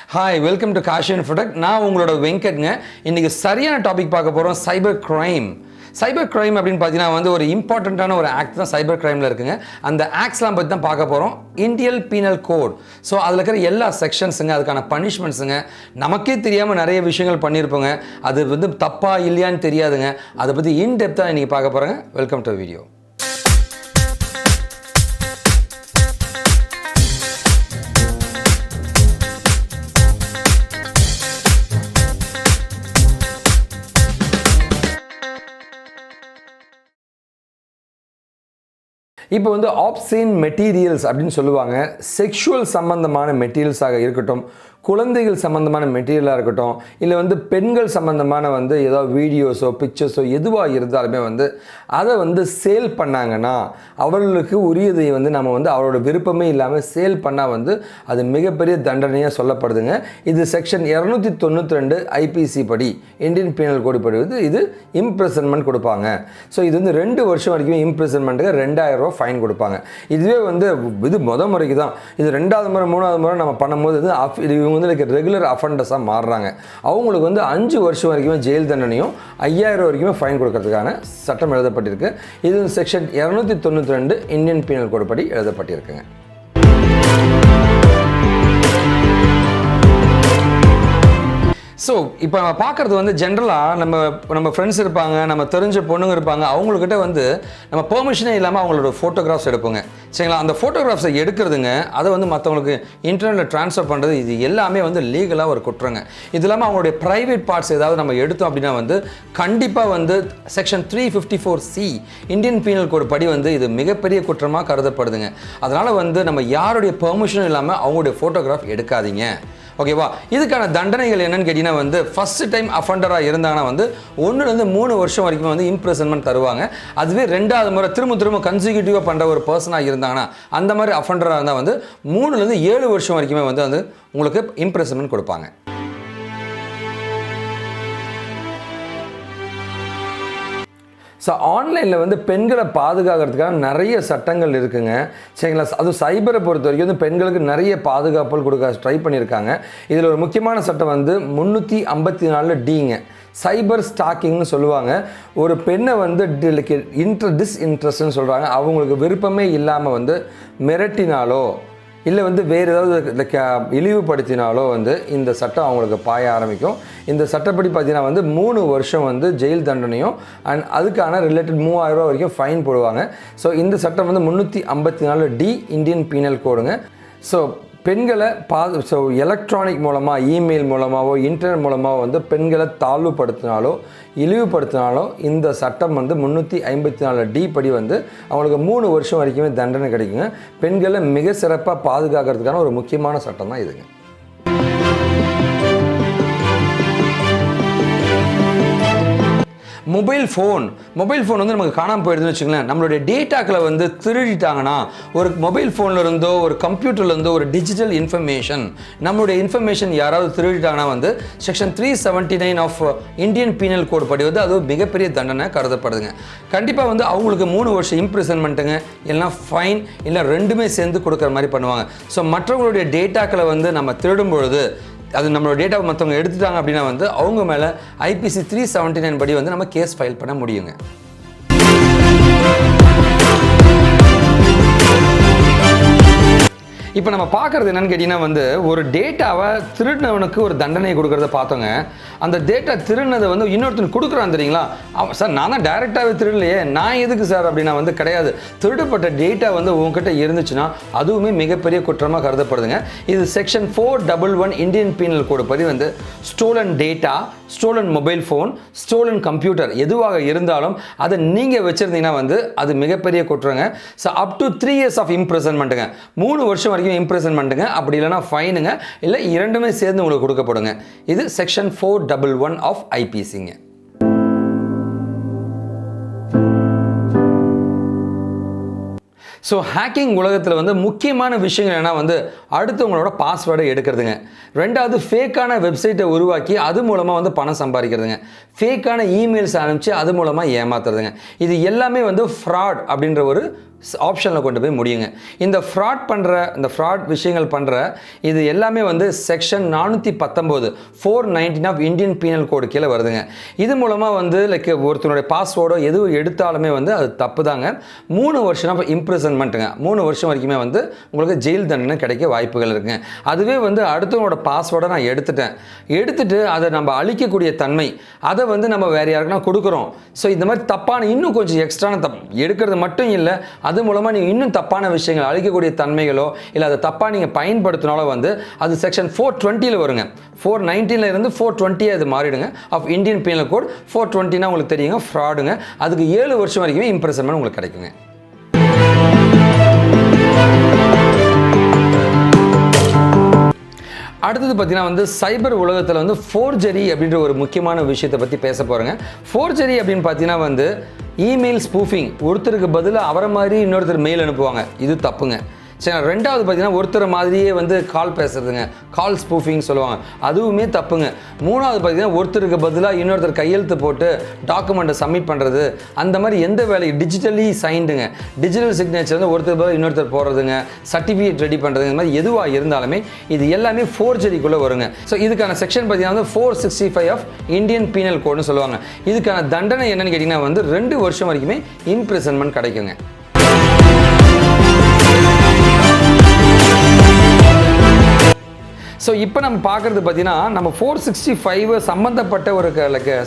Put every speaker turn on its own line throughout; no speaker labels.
Hi, welcome to Kashi infotech. நான் உங்களோட வெங்கட்ங்க. இன்றைக்கி சரியான டாபிக் பார்க்க போகிறோம், சைபர் கிரைம். சைபர் கிரைம் அப்படின்னு பார்த்தீங்கன்னா வந்து ஒரு இம்பார்ட்டண்ட்டான ஒரு ஆக்ட் தான் சைபர் கிரைமில் இருக்குங்க. அந்த ஆக்ட்ஸ்லாம் பற்றி தான் பார்க்க போகிறோம். Indian penal code. ஸோ அதில் இருக்கிற எல்லா செக்ஷன்ஸுங்க, அதுக்கான பனிஷ்மெண்ட்ஸுங்க, நமக்கே தெரியாமல் நிறைய விஷயங்கள் பண்ணியிருப்போங்க. அது வந்து தப்பா இல்லையான்னு தெரியாதுங்க. அதை பற்றி இன்டெப்த்தாக இன்றைக்கி பார்க்க போகிறேங்க. Welcome to video. இப்போ வந்து ஆப்சீன் மெட்டீரியல்ஸ் அப்படின்னு சொல்லுவாங்க. செக்ஷுவல் சம்பந்தமான மெட்டீரியல்ஸாக இருக்கட்டும், குழந்தைகள் சம்மந்தமான மெட்டீரியலாக இருக்கட்டும், இல்லை வந்து பெண்கள் சம்மந்தமான வந்து ஏதோ வீடியோஸோ பிக்சர்ஸோ எதுவாக இருந்தாலுமே வந்து அதை வந்து சேல் பண்ணாங்கன்னா அவர்களுக்கு உரியதை வந்து நம்ம வந்து அவரோட விருப்பமே இல்லாமல் சேல் பண்ணால் வந்து அது மிகப்பெரிய தண்டனையாக சொல்லப்படுதுங்க. இது செக்ஷன் 292 ஐபிசி படி, இந்தியன் பீனல் கோட் படி வந்து இது இம்ப்ரெசன்மெண்ட் கொடுப்பாங்க. ஸோ இது வந்து 2 வருஷம் வரைக்கும் இம்ப்ரெசன்மெண்ட்டுக்கு 2000 ரூபா ஃபைன் கொடுப்பாங்க. இதுவே வந்து இது முறைக்கு தான். இது 2வது முறை 3வது முறை நம்ம பண்ணும்போது இது இவங்க வந்து ரெகுலர் அஃபண்டர்ஸாக மாறுறாங்க. அவங்களுக்கு வந்து 5 வருஷம் வரைக்குமே ஜெயில் தண்டனையும் 5000 வரைக்குமே ஃபைன் கொடுக்கறதுக்கான சட்டம் எழுதப்பட்டிருக்கு. இது செக்ஷன் 292 இந்தியன் பீனல் கோட் படி எழுதப்பட்டிருக்குங்க. ஸோ இப்போ நம்ம பார்க்குறது வந்து ஜென்ரலாக நம்ம ஃப்ரெண்ட்ஸ் இருப்பாங்க, நம்ம தெரிஞ்ச பொண்ணுங்க இருப்பாங்க, அவங்கக்கிட்ட வந்து நம்ம பெர்மிஷனே இல்லாமல் அவங்களோட ஃபோட்டோகிராஃப்ஸ் எடுப்போங்க. சரிங்களா? அந்த ஃபோட்டோகிராஃப்ஸை எடுக்கிறதுங்க, அதை வந்து மற்றவங்களுக்கு இன்டர்நெட்டில் ட்ரான்ஸ்ஃபர் பண்ணுறது, இது எல்லாமே வந்து லீகலாக ஒரு குற்றங்க. இது இல்லாமல் அவங்களுடைய ப்ரைவேட் பார்ட்ஸ் ஏதாவது நம்ம எடுத்தோம் அப்படின்னா வந்து கண்டிப்பாக வந்து section 354C Indian penal code படி வந்து இது மிகப்பெரிய குற்றமாக கருதப்படுதுங்க. அதனால் வந்து நம்ம யாருடைய பெர்மிஷனும் இல்லாமல் அவங்களுடைய ஃபோட்டோகிராஃப் எடுக்காதீங்க. ஓகேவா? இதுக்கான தண்டனைகள் என்னன்னு கேட்டிங்கன்னா வந்து ஃபர்ஸ்ட் டைம் அஃபண்டராக இருந்தாங்கன்னா வந்து 1 to 3 வருஷம் வரைக்கும் வந்து இம்ப்ரெசன்மெண்ட் தருவாங்க. அதுவே 2வது முறை திரும்ப கன்சிக்யூட்டிவாக பண்ணுற ஒரு பர்சனாக இருந்தாங்கன்னா, அந்த மாதிரி அஃபண்டராக இருந்தால் வந்து 3 to 7 வருஷம் வரைக்குமே வந்து உங்களுக்கு இம்ப்ரெசன்மெண்ட் கொடுப்பாங்க. ஸோ ஆன்லைனில் வந்து பெண்களை பாதுகாக்கிறதுக்காக நிறைய சட்டங்கள் இருக்குங்க. சரிங்களா? அதுவும் சைபரை பொறுத்த வரைக்கும் வந்து பெண்களுக்கு நிறைய பாதுகாப்புகள் கொடுக்க ட்ரை பண்ணியிருக்காங்க. இதில் ஒரு முக்கியமான சட்டம் வந்து 354Dங்க. சைபர் ஸ்டாக்கிங்னு சொல்லுவாங்க. ஒரு பெண்ணை வந்து டிஸ்இன்ட்ரெஸ்ட்னு சொல்கிறாங்க. அவங்களுக்கு விருப்பமே இல்லாமல் வந்து மிரட்டினாலோ இல்லை வந்து வேறு ஏதாவது இழிவுபடுத்தினாலோ வந்து இந்த சட்டம் அவங்களுக்கு பாய ஆரம்பிக்கும். இந்த சட்டப்படி பார்த்தீங்கன்னா வந்து 3 வருஷம் வந்து ஜெயில் தண்டனையும் அண்ட் அதுக்கான ரிலேட்டட் 3000 ரூபா வரைக்கும் ஃபைன் போடுவாங்க. ஸோ இந்த சட்டம் வந்து 354D இந்தியன் பீனல் கோடுங்க. ஸோ பெண்களை ஸோ எலக்ட்ரானிக் மூலமாக, இமெயில் மூலமாகவோ இன்டர்நெட் மூலமாகவோ வந்து பெண்களை தாழ்வுபடுத்தினாலோ இழிவுபடுத்தினாலோ இந்த சட்டம் வந்து 354D படி வந்து அவங்களுக்கு 3 வருஷம் வரைக்குமே தண்டனை கிடைக்குங்க. பெண்களை மிக சிறப்பாக பாதுகாக்கிறதுக்கான ஒரு முக்கியமான சட்டம் தான் இதுங்க. மொபைல் ஃபோன் வந்து நமக்கு காணாமல் போயிடுதுன்னு வச்சுங்களேன். நம்மளுடைய டேட்டாக்களை வந்து திருடிட்டாங்கன்னா, ஒரு மொபைல் ஃபோனில் இருந்தோ ஒரு கம்ப்யூட்டரில் இருந்தோ ஒரு டிஜிட்டல் இன்ஃபர்மேஷன், நம்மளுடைய இன்ஃபர்மேஷன் யாராவது திருடிட்டாங்கன்னா வந்து section 379 of Indian penal code படி வந்து அது மிகப்பெரிய தண்டனை கருதப்படுதுங்க. கண்டிப்பாக வந்து அவங்களுக்கு 3 வருஷம் இம்ப்ரிசன்மெண்ட்டுங்க, இல்லைனா ஃபைன், இல்லை 2மே சேர்ந்து கொடுக்குற மாதிரி பண்ணுவாங்க. ஸோ மற்றவங்களுடைய டேட்டாக்களை வந்து நம்ம திருடும் பொழுது அது நம்மளோட டேட்டாவை மற்றவங்க எடுத்துட்டாங்க அப்படின்னா வந்து அவங்க மேலே ஐபிசி 379 படி வந்து நம்ம கேஸ் ஃபைல் பண்ண முடியுங்க. இப்போ நம்ம பார்க்குறது என்னென்னு கேட்டிங்கன்னா வந்து ஒரு டேட்டாவை திருடினவனுக்கு ஒரு தண்டனை கொடுக்குறத பார்த்தோங்க. அந்த டேட்டா திருடினதை வந்து இன்னொருத்தனுக்கு கொடுக்குறான் தெரியுங்களா? சார் நான் தான் டைரெக்டாகவே திருடலையே, நான் எதுக்கு சார் அப்படின்னா வந்து கிடையாது. திருடப்பட்ட டேட்டா வந்து உங்ககிட்ட இருந்துச்சுன்னா அதுவுமே மிகப்பெரிய குற்றமாக கருதப்படுதுங்க. இது செக்ஷன் 411 இந்தியன் பீனல் கோட் படி வந்து stolen data, stolen mobile phone, stolen computer எதுவாக இருந்தாலும் அதை நீங்கள் வச்சுருந்தீங்கன்னா வந்து அது மிகப்பெரிய குற்றங்க. So up to 3 years of இம்ப்ரெசன்மெண்ட்டுங்க, 3 வருஷம் வரைக்கும் இம்ப்ரெசன்மெண்ட்டுங்க. அப்படி இல்லைனா ஃபைனுங்க, இல்லை 2மே சேர்ந்து உங்களுக்கு கொடுக்கப்படுங்க. இது செக்ஷன் 411 ஆஃப் ஐபிசிங்க. ஸோ ஹேக்கிங் உலகத்தில் வந்து முக்கியமான விஷயங்கள் என்ன வந்து அடுத்தவங்களோட பாஸ்வேர்டை எடுக்கிறதுங்க, ரெண்டாவது ஃபேக்கான வெப்சைட்டை உருவாக்கி அது மூலமாக வந்து பணம் சம்பாதிக்கிறதுங்க, ஃபேக்கான இமெயில்ஸ் அனுப்பிச்சு அது மூலமாக ஏமாத்துறதுங்க. இது எல்லாமே வந்து ஃப்ராட் அப்படின்ற ஒரு ஆப்ஷனில் கொண்டு போய் முடியுங்க. இந்த ஃப்ராட் விஷயங்கள் பண்ணுற இது எல்லாமே வந்து section 419 419 of Indian penal code கீழே வருதுங்க. இது மூலமாக வந்து லைக் ஒருத்தனுடைய பாஸ்வேர்டோ எதுவும் எடுத்தாலுமே வந்து அது தப்பு தாங்க. 3 வருஷம் ஆஃப் இம்ப்ரிசன்மெண்ட்டுங்க, 3 வருஷம் வரைக்குமே வந்து உங்களுக்கு ஜெயில் தண்டனை கிடைக்க வாய்ப்புகள் இருக்குங்க. அதுவே வந்து அடுத்தவங்களோட பாஸ்வேர்டை நான் எடுத்துட்டு அதை நம்ம அழிக்கக்கூடிய தன்மை, அதை வந்து நம்ம வேறு யாருக்குன்னா கொடுக்குறோம். ஸோ இந்த மாதிரி தப்பான இன்னும் கொஞ்சம் எக்ஸ்ட்ரான எடுக்கிறது மட்டும் இல்லை, அது மூலமாக நீங்கள் இன்னும் தப்பான விஷயங்கள் அழிக்கக்கூடிய தன்மைகளோ இல்லை அதை தப்பாக நீங்கள் பயன்படுத்தினாலோ வந்து அது செக்ஷன் 420 வருங்க. 419 இருந்து 420 அது மாறிடுங்க ஆஃப் இந்தியன் பீனல் கோட். 420 உங்களுக்கு தெரியுங்க ஃப்ராடுங்க. அதுக்கு 7 வருஷம் வரைக்குமே இம்ப்ரிசன்மென்ட் உங்களுக்கு கிடைக்குங்க. அடுத்தது பார்த்தீங்கன்னா வந்து சைபர் உலகத்தில் வந்து ஃபோர்ஜரி அப்படின்ற ஒரு முக்கியமான விஷயத்தை பற்றி பேச போகிறேங்க. ஃபோர்ஜரி அப்படின்னு பார்த்தீங்கன்னா வந்து இமெயில் ஸ்பூஃபிங், ஒருத்தருக்கு பதிலாக அவரை மாதிரி இன்னொருத்தர் மெயில் அனுப்புவாங்க, இது தப்புங்க. சரி, ரெண்டாவது பார்த்தீங்கன்னா ஒருத்தர் மாதிரியே வந்து கால் பேசுறதுங்க, கால் ஸ்பூஃபிங் சொல்லுவாங்க, அதுவுமே தப்புங்க. மூணாவது பார்த்தீங்கன்னா ஒருத்தருக்கு பதிலாக இன்னொருத்தர் கையெழுத்து போட்டு டாக்குமெண்ட்டை சப்மிட் பண்ணுறது, அந்த மாதிரி எந்த வேலைக்கு டிஜிட்டலி சைன்டுங்க, டிஜிட்டல் சிக்னேச்சர் வந்து ஒருத்தர் பதிலாக இன்னொருத்தர் போடுறதுங்க, சர்டிஃபிகேட் ரெடி பண்ணுறது, இந்த மாதிரி எதுவாக இருந்தாலுமே இது எல்லாமே ஃபோர்ஜரிக்குள்ளே வருங்க. ஸோ இதுக்கான செக்ஷன் பார்த்தீங்கன்னா வந்து 465 ஆஃப் இந்தியன் பீனல் கோட்னு சொல்லுவாங்க. இதுக்கான தண்டனை என்னன்னு கேட்டிங்கன்னா வந்து 2 வருஷம் வரைக்குமே இம்ப்ரிசன்மெண்ட் கிடைக்குங்க. ஸோ இப்போ நம்ம பார்க்குறது பார்த்தீங்கன்னா நம்ம 465 சம்மந்தப்பட்ட ஒரு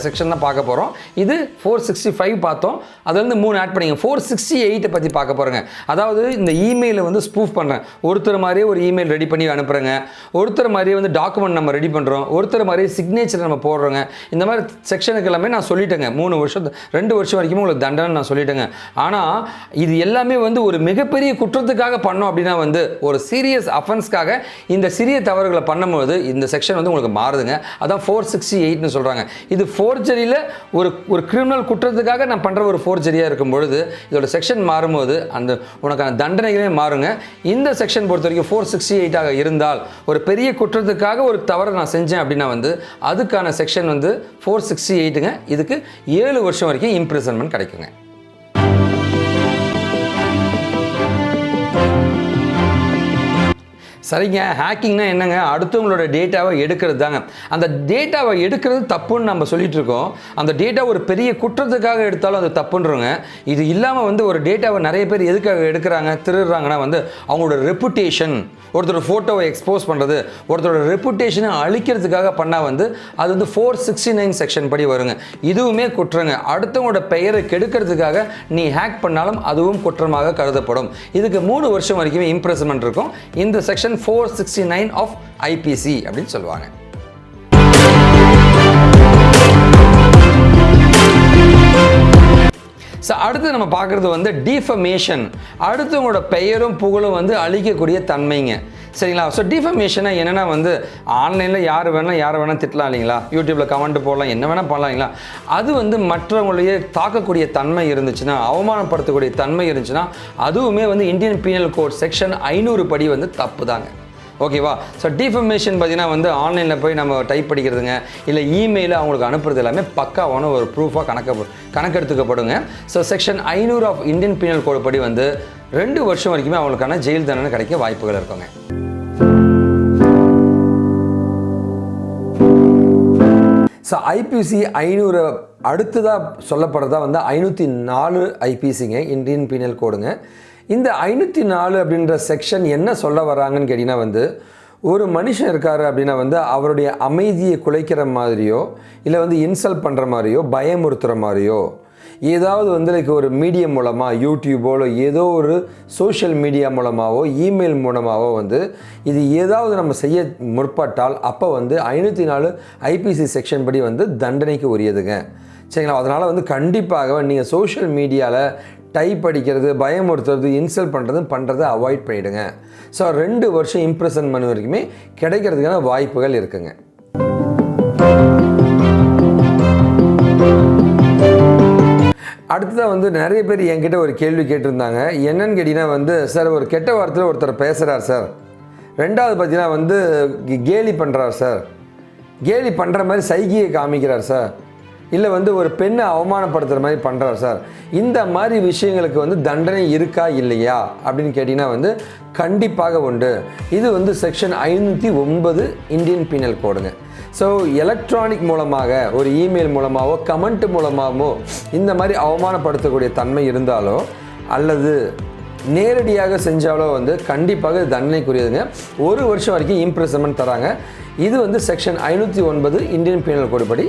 செக்ஷன் தான் பார்க்க போகிறோம். இது 465 பார்த்தோம், அதுலேருந்து 3 ஆட் பண்ணிங்க 468 பற்றி பார்க்க போகிறோங்க. அதாவது இந்த இமெயிலை வந்து ஸ்பூஃப் பண்ணுறேன், ஒருத்தர் மாதிரியே ஒரு இமெயில் ரெடி பண்ணி அனுப்புகிறேங்க, ஒருத்தர் மாதிரியே வந்து டாக்குமெண்ட் நம்ம ரெடி பண்ணுறோம், ஒருத்தர் மாதிரியே சிக்னேச்சர் நம்ம போடுறோங்க. இந்த மாதிரி செக்ஷனுக்கு எல்லாமே நான் சொல்லிட்டேங்க. 2 வருஷம் வரைக்கும் உங்களுக்கு தண்டனை நான் சொல்லிட்டேங்க. ஆனால் இது எல்லாமே வந்து ஒரு மிகப்பெரிய குற்றத்துக்காக பண்ணோம் அப்படின்னா வந்து ஒரு சீரியஸ் அஃபென்ஸ்க்காக இந்த சிறிய தவறுகளை பண்ணும்போது இந்த செக்ஷன் வந்து உங்களுக்கு மாறுதுங்க. அதான் 468ன்னு சொல்கிறாங்க. இது ஃபோர்ஜரியில் ஒரு கிரிமினல் குற்றத்துக்காக நான் பண்ணுற ஒரு ஃபோர்ஜரியாக இருக்கும் பொழுது இதோட செக்ஷன் மாறும்போது அந்த உனக்கான தண்டனைகளே மாறுங்க. இந்த செக்ஷன் பொறுத்த வரைக்கும் 468 இருந்தால் ஒரு பெரிய குற்றத்துக்காக ஒரு தவறை நான் செஞ்சேன் அப்படின்னா வந்து அதுக்கான செக்ஷன் வந்து 468ங்க. இதுக்கு 7 வருஷம் வரைக்கும் இம்ப்ரிசன்மெண்ட் கிடைக்குங்க. சரிங்க, ஹேக்கிங்னா என்னங்க? அடுத்தவங்களோட டேட்டாவை எடுக்கிறது தாங்க. அந்த டேட்டாவை எடுக்கிறது தப்புன்னு நம்ம சொல்லிட்டு இருக்கோம். அந்த டேட்டா ஒரு பெரிய குற்றத்துக்காக எடுத்தாலும் அது தப்புன்றோங்க. இது இல்லாமல் வந்து ஒரு டேட்டாவை நிறைய பேர் எதுக்காக எடுக்கிறாங்க, திருடுறாங்கன்னா வந்து அவங்களோட ரெப்புடேஷன், ஒருத்தரோட ஃபோட்டோவை எக்ஸ்போஸ் பண்ணுறது, ஒருத்தரோட ரெப்புடேஷனை அழிக்கிறதுக்காக பண்ணால் வந்து அது வந்து 469 செக்ஷன் படி வருங்க. இதுவுமே குற்றங்க. அடுத்தவங்களோட பெயரை கெடுக்கிறதுக்காக நீ ஹேக் பண்ணாலும் அதுவும் குற்றமாக கருதப்படும். இதுக்கு 3 வருஷம் வரைக்குமே இம்ப்ரிசன்மெண்ட் இருக்கும். இந்த செக்ஷன் 469 ஆஃப் IPC அப்படின்னு சொல்லுவாங்க. ஸோ அடுத்து நம்ம பார்க்குறது வந்து டிஃபமேஷன், அடுத்தவங்களோட பெயரும் புகழும் வந்து அழிக்கக்கூடிய தன்மைங்க. சரிங்களா? ஸோ டிஃபமேஷனாக என்னென்னா வந்து ஆன்லைனில் யார் வேணால் திட்டலாம் இல்லைங்களா, யூடியூப்பில் கமெண்ட் போடலாம், என்ன வேணால் பண்ணலாம் இல்லைங்களா. அது வந்து மற்றவங்களையே தாக்கக்கூடிய தன்மை இருந்துச்சுன்னா, அவமானப்படுத்தக்கூடிய தன்மை இருந்துச்சுன்னா அதுவுமே வந்து இந்தியன் பீனல் கோட் செக்ஷன் 500 படி வந்து தப்பு தாங்க. ஓகேவா? ஸோ டிஃபமேஷன் பார்த்தீங்கன்னா வந்து ஆன்லைனில் போய் நம்ம டைப் படிக்கிறதுங்க, இல்லை இமெயிலில் அவங்களுக்கு அனுப்புறது எல்லாமே பக்காவான ஒரு ப்ரூஃபாக கணக்கெடுத்துக்கப்படுங்க. So section 500 of Indian penal code படி வந்து 2 வருஷம் வரைக்குமே அவங்களுக்கான ஜெயில் தண்டனை கிடைக்க வாய்ப்புகள் இருக்குங்க. ஸோ IPC 500 அடுத்ததாக சொல்லப்படுறதா வந்து 504 IPCங்க, இந்தியன் பீனல் கோடுங்க. இந்த 504 அப்படின்ற செக்ஷன் என்ன சொல்ல வராங்கன்னு கேட்டிங்கன்னா வந்து ஒரு மனுஷன் இருக்கார் அப்படின்னா வந்து அவருடைய அமைதியை குலைக்கிற மாதிரியோ இல்லை வந்து இன்சல்ட் பண்ணுற மாதிரியோ பயமுறுத்துகிற மாதிரியோ ஏதாவது வந்து லைக் ஒரு மீடியம் மூலமாக யூடியூபோ இல்லை ஏதோ ஒரு சோஷியல் மீடியா மூலமாகவோ இமெயில் மூலமாகவோ வந்து இது ஏதாவது நம்ம செய்ய முற்பட்டால் அப்போ வந்து 504 IPC செக்ஷன் படி வந்து தண்டனைக்கு உரியதுங்க. சரிங்களா? அதனால் வந்து கண்டிப்பாக நீங்கள் சோஷியல் மீடியாவில் டைப் அடிக்கிறது, பயமுறுத்துறது, இன்சல்ட் பண்ணுறதை அவாய்ட் பண்ணிவிடுங்க. ஸோ 2 வருஷம் இம்ப்ரிசன்மெண்ட் வரைக்குமே கிடைக்கிறதுக்கான வாய்ப்புகள் இருக்குங்க. அடுத்ததாக வந்து நிறைய பேர் என்கிட்ட ஒரு கேள்வி கேட்டிருந்தாங்க. என்னன்னு கேட்டிங்கன்னா வந்து, சார் ஒரு கெட்ட வார்த்தையில் ஒருத்தர் பேசுகிறார் சார், ரெண்டாவது பார்த்தீங்கன்னா வந்து கேலி பண்ணுறார் சார், கேலி பண்ணுற மாதிரி சைகையை காமிக்கிறார் சார், இல்லை வந்து ஒரு பெண்ணை அவமானப்படுத்துகிற மாதிரி பண்ணுறார் சார், இந்த மாதிரி விஷயங்களுக்கு வந்து தண்டனை இருக்கா இல்லையா அப்படின்னு கேட்டிங்கன்னா வந்து கண்டிப்பாக உண்டு. இது வந்து செக்ஷன் 509 இந்தியன் பீனல் கோடுங்க. ஸோ எலக்ட்ரானிக் மூலமாக ஒரு இமெயில் மூலமாகவோ கமெண்ட் மூலமாகவோ இந்த மாதிரி அவமானப்படுத்தக்கூடிய தன்மை இருந்தாலோ அல்லது நேரடியாக செஞ்சாலோ வந்து கண்டிப்பாக தண்டனைக்குரியதுங்க. 1 வருஷம் வரைக்கும் இம்ப்ரிசன்மெண்ட் தராங்க. இது வந்து செக்ஷன் 509 இந்தியன் பீனல் கோடு படி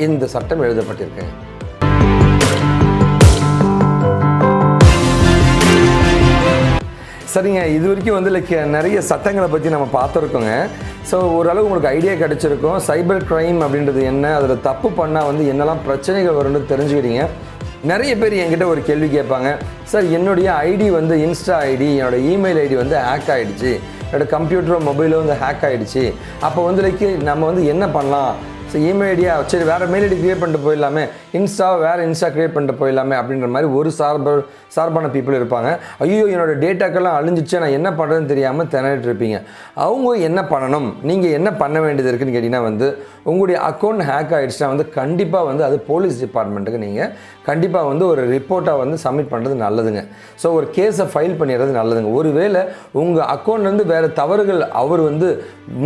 இந்த சட்டம் எழுதப்பட்டிருக்கு. சரிங்க, இது வரைக்கும் வந்து நிறைய சட்டங்களை பற்றி நம்ம பார்த்துருக்கோங்க. ஸோ ஓரளவு உங்களுக்கு ஐடியா கிடச்சிருக்கும். சைபர் க்ரைம் அப்படின்றது என்ன, அதில் தப்பு பண்ணால் வந்து என்னெல்லாம் பிரச்சனைகள் வரும்னு தெரிஞ்சுக்கிட்டீங்க. நிறைய பேர் என்கிட்ட ஒரு கேள்வி கேட்பாங்க, சார் என்னுடைய ஐடி வந்து இன்ஸ்டா ஐடி, என்னோடய இமெயில் ஐடி வந்து ஹேக் ஆகிடுச்சு, என்னோடய கம்ப்யூட்டரோ மொபைலோ வந்து ஹேக் ஆகிடுச்சு, அப்போ வந்து நம்ம வந்து என்ன பண்ணலாம், ஸோ இமெயில் ஐடியா சரி வேறு மெயில் ஐடி க்ரியேட் பண்ணிட்டு போயிடலாமே, இன்ஸ்டாவை வேறு இன்ஸ்டா க்ரியேட் பண்ணிட்டு போயிடலாமே அப்படின்ற மாதிரி ஒரு சார்பான பீப்புள் இருப்பாங்க. ஐயோ என்னோடய டேட்டாக்கெல்லாம் அழிஞ்சிச்சு, நான் என்ன பண்ணுறதுன்னு தெரியாமல் திணறிட்டு இருப்பீங்க. அவங்க என்ன பண்ணணும், நீங்கள் என்ன பண்ண வேண்டியது இருக்குதுன்னு கேட்டிங்கன்னா வந்து உங்களுடைய அக்கௌண்ட் ஹேக் ஆகிடுச்சுன்னா வந்து கண்டிப்பாக வந்து அது போலீஸ் டிபார்ட்மெண்ட்டுக்கு நீங்கள் கண்டிப்பாக வந்து ஒரு ரிப்போர்ட்டாக வந்து சப்மிட் பண்ணுறது நல்லதுங்க. ஸோ ஒரு கேஸை ஃபைல் பண்ணிடுறது நல்லதுங்க. ஒருவேளை உங்கள் அக்கௌண்ட்லேருந்து வேறு தவறுகள் அவர் வந்து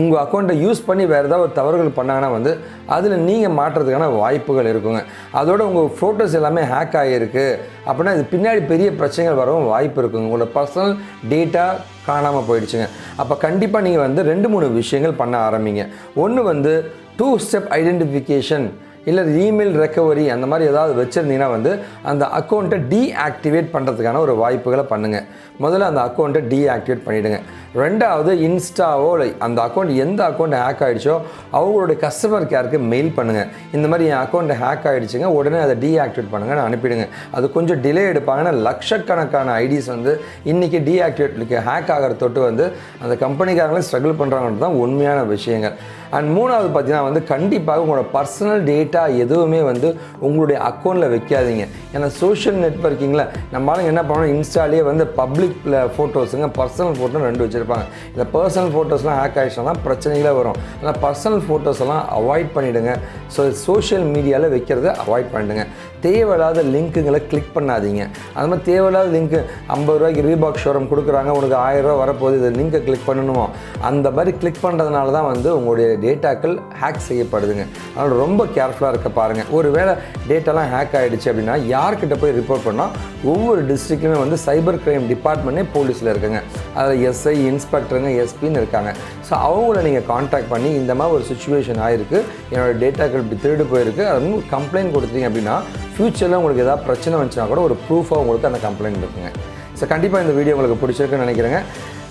உங்கள் அக்கௌண்ட்டை யூஸ் பண்ணி வேறு ஏதாவது ஒரு தவறுகள் பண்ணாங்கன்னா வந்து அதில் நீங்கள் மாட்டுறதுக்கான வாய்ப்புகள் இருக்குங்க. அதோட உங்கள் ஃபோட்டோஸ் எல்லாமே ஹேக் ஆகியிருக்கு அப்படின்னா இது பின்னாடி பெரிய பிரச்சனைகள் வரவும் வாய்ப்பு இருக்குங்க. உங்களோட பர்சனல் டேட்டா காணாமல் போயிடுச்சுங்க. அப்போ கண்டிப்பாக நீங்கள் வந்து 2-3 விஷயங்கள் பண்ண ஆரம்பிங்க. ஒன்று வந்து 2 ஸ்டெப் ஐடென்டிஃபிகேஷன் இல்லை இமெயில் ரெக்கவரி அந்த மாதிரி ஏதாவது வச்சுருந்தீங்கன்னா வந்து அந்த அக்கௌண்ட்டை டீஆக்டிவேட் பண்ணுறதுக்கான ஒரு வாய்ப்புகளை பண்ணுங்கள். முதல்ல அந்த அக்கௌண்ட்டை டீஆக்டிவேட் பண்ணிவிடுங்க. ரெண்டாவது இன்ஸ்டாவோ அந்த அக்கௌண்ட் எந்த அக்கௌண்ட் ஹேக் ஆகிடுச்சோ அவங்களுடைய கஸ்டமர் கேருக்கு மெயில் பண்ணுங்கள். இந்த மாதிரி என் அக்கௌண்ட் ஹேக் ஆகிடுச்சுங்க, உடனே அதை டீஆக்டிவேட் பண்ணுங்கன்னு அனுப்பிடுங்க. அது கொஞ்சம் டிலே எடுப்பாங்கன்னா லட்சக்கணக்கான ஐடிஸ் வந்து இன்றைக்கி டீஆக்டிவேட் ஹேக் ஆகிற தொட்டு வந்து அந்த கம்பெனிக்காரங்களே ஸ்ட்ரகிள் பண்ணுறாங்கன்றது தான் உண்மையான விஷயங்கள். அண்ட் மூணாவது பார்த்தீங்கன்னா வந்து கண்டிப்பாக உங்களோட பர்சனல் டேட்டா எதுவுமே வந்து உங்களுடைய அக்கௌண்ட்டில் வைக்காதீங்க. ஏன்னா சோஷியல் நெட்வொர்க்கிங்கில் நம்மளால என்ன பண்ணணும், இன்ஸ்டாலே வந்து பப்ளிக்கில் ஃபோட்டோஸுங்க பர்சனல் ஃபோட்டோ 2 வச்சுருப்பாங்க. இந்த பர்சனல் ஃபோட்டோஸ்லாம் ஹேக் ஆகிடுச்சுன்னா பிரச்சனைகளே வரும். அதனால் பர்சனல் ஃபோட்டோஸ் எல்லாம் அவாய்ட் பண்ணிவிடுங்க. ஸோ சோஷியல் மீடியாவில் வைக்கிறத அவாய்ட் பண்ணிவிடுங்க. தேவையில்லாத லிங்க்குங்களை கிளிக் பண்ணாதீங்க. அது மாதிரி தேவையில்லாத லிங்க்கு 50 ரூபாய்க்கு ரீபாக் ஷோரூம் கொடுக்குறாங்க, உனக்கு 1000 ரூபா வரப்போகுது, இந்த லிங்கை கிளிக் பண்ணணுமோ, அந்த மாதிரி கிளிக் பண்ணுறதுனால தான் வந்து உங்களுடைய டேட்டாக்கள் ஹேக் செய்யப்படுதுங்க. அதனால் ரொம்ப கேர்ஃபுல்லாக இருக்க பாருங்கள். ஒரு வேளை டேட்டாலாம் ஹேக் ஆகிடுச்சு அப்படின்னா யார்கிட்ட போய் ரிப்போர்ட் பண்ணால் ஒவ்வொரு டிஸ்ட்ரிக்ட்லையுமே வந்து சைபர் கிரைம் டிபார்ட்மெண்ட்டே போலீஸில் இருக்குங்க. அதில் எஸ்ஐ இன்ஸ்பெக்டருங்க எஸ்பின்னு இருக்காங்க. ஸோ அவங்கள நீங்கள் காண்டாக்ட் பண்ணி இந்த மாதிரி ஒரு சுச்சுவேஷன் ஆகிருக்கு, என்னோடய டேட்டாக்கள் இப்படி திருடு போயிருக்கு, அது கம்ப்ளைண்ட் கொடுத்தீங்க அப்படின்னா ஃப்யூச்சரில் உங்களுக்கு ஏதாவது பிரச்சனை வந்துச்சுன்னா கூட ஒரு ப்ரூஃபாக உங்களுக்கு அந்த கம்ப்ளைண்ட் இருக்குங்க. ஸோ கண்டிப்பாக இந்த வீடியோ உங்களுக்கு பிடிச்சிருக்குன்னு நினைக்கிறேங்க.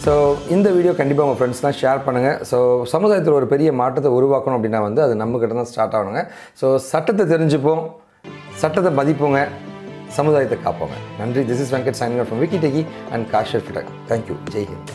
ஸோ இந்த வீடியோ கண்டிப்பாக உங்கள் ஃப்ரெண்ட்ஸ்லாம் ஷேர் பண்ணுங்கள். ஸோ சமுதாயத்தில் ஒரு பெரிய மாற்றத்தை உருவாக்கணும் அப்படின்னா வந்து அது நம்மக்கிட்ட தான் ஸ்டார்ட் ஆகணுங்க. ஸோ சட்டத்தை தெரிஞ்சுப்போம், சட்டத்தை மதிப்போங்க, சமுதாயத்தை காப்போங்க. நன்றி. This is Venkat signing off from Vicky Techie and காஷர் ஃபிட்டக். தேங்க்யூ. ஜெய் ஹிந்த்.